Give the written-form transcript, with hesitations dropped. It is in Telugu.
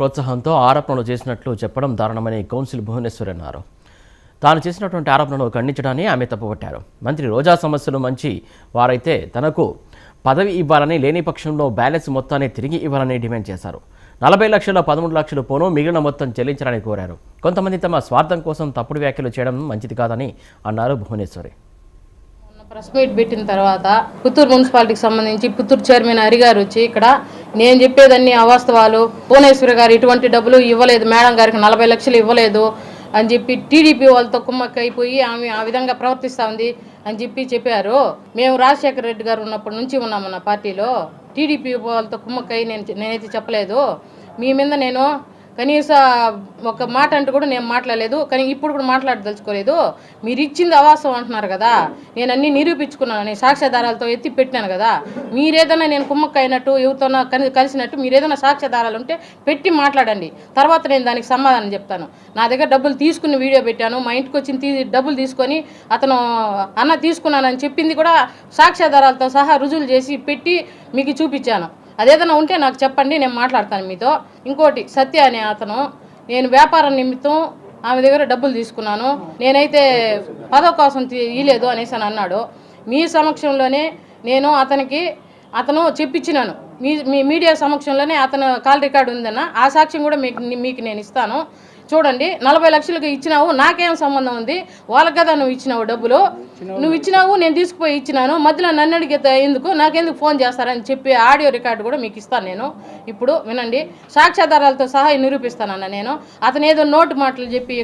ప్రోత్సాహంతో ఆరోపణలు చేసినట్లు చెప్పడం దారుణమని కౌన్సిల్ భువనేశ్వర్ అన్నారు. తాను చేసినటువంటి ఆరోపణలు ఖండించడాన్ని ఆమె తప్పుపట్టారు. మంత్రి రోజా సమస్యలు మంచి వారైతే తనకు పదవి ఇవ్వాలని, లేని పక్షంలో బ్యాలెన్స్ మొత్తాన్ని తిరిగి ఇవ్వాలని డిమాండ్ చేశారు. 40 లక్షల 13 లక్షలు పోను మిగిలిన మొత్తం చెల్లించాలని కోరారు. కొంతమంది తమ స్వార్థం కోసం తప్పుడు వ్యాఖ్యలు చేయడం మంచిది కాదని అన్నారు భువనేశ్వరి. ప్రెస్ మీట్ పెట్టిన తర్వాత పుత్తూరు మున్సిపాలిటీకి సంబంధించి పుత్తూరు చైర్మన్ హరిగారు వచ్చి ఇక్కడ నేను చెప్పేదన్నీ అవాస్తవాలు, భువనేశ్వరి గారు ఇటువంటి డబ్బులు ఇవ్వలేదు, మేడం గారికి 40 లక్షలు ఇవ్వలేదు అని చెప్పి టీడీపీ వాళ్ళతో కుమ్మక్క అయిపోయి ఆమె ఆ విధంగా ప్రవర్తిస్తూ ఉంది అని చెప్పారు. మేము రాజశేఖర రెడ్డి గారు ఉన్నప్పటి నుంచి ఉన్నామన్న పార్టీలో టీడీపీ వాళ్ళతో కుమ్మక్కయి నేనైతే చెప్పలేదు. మీ మీద నేను కనీస ఒక మాట అంటూ కూడా నేను మాట్లాడలేదు, కానీ ఇప్పుడు కూడా మాట్లాడదలుచుకోలేదు. మీరు ఇచ్చింది అవాస్తవం అంటున్నారు కదా, నేను అన్నీ నిరూపించుకున్నాను, నేను సాక్ష్యాధారాలతో ఎత్తి పెట్టినాను కదా. మీరేదైనా నేను కుమ్మక్క అయినట్టు ఎవరితోనో కలిసినట్టు మీరేదైనా సాక్ష్యాధారాలు ఉంటే పెట్టి మాట్లాడండి, తర్వాత నేను దానికి సమాధానం చెప్తాను. నా దగ్గర డబ్బులు తీసుకుని వీడియో పెట్టాను, మా ఇంటికి వచ్చి డబ్బులు తీసుకొని అతను అన్న తీసుకున్నానని చెప్పింది కూడా సాక్ష్యాధారాలతో సహా రుజువులు చేసి పెట్టి మీకు చూపించాను. అదేదైనా ఉంటే నాకు చెప్పండి, నేను మాట్లాడతాను మీతో. ఇంకోటి సత్య అనే అతను, నేను వ్యాపారం నిమిత్తం ఆమె దగ్గర డబ్బులు తీసుకున్నాను, నేనైతే పదవి కోసం ఇయ్యలేదు అనేసి అని అన్నాడు. మీ సమక్షంలోనే నేను అతను చెప్పించినాను, మీ మీడియా సమక్షంలోనే అతను కాల్ రికార్డు ఉందన్న, ఆ సాక్ష్యం కూడా మీకు నేను ఇస్తాను. చూడండి, 40 లక్షలకు ఇచ్చినావు, నాకేం సంబంధం ఉంది, వాళ్ళకి కదా నువ్వు ఇచ్చినావు డబ్బులు, నువ్వు ఇచ్చినావు, నేను తీసుకుపోయి ఇచ్చినాను, మధ్యలో నన్ను అడిగితే ఎందుకు, నాకెందుకు ఫోన్ చేస్తారని చెప్పి ఆడియో రికార్డు కూడా మీకు ఇస్తాను. నేను ఇప్పుడు వినండి, సాక్ష్యాధారాలతో సహా నిరూపిస్తానన్న నేను. అతను ఏదో నోటు మాటలు చెప్పి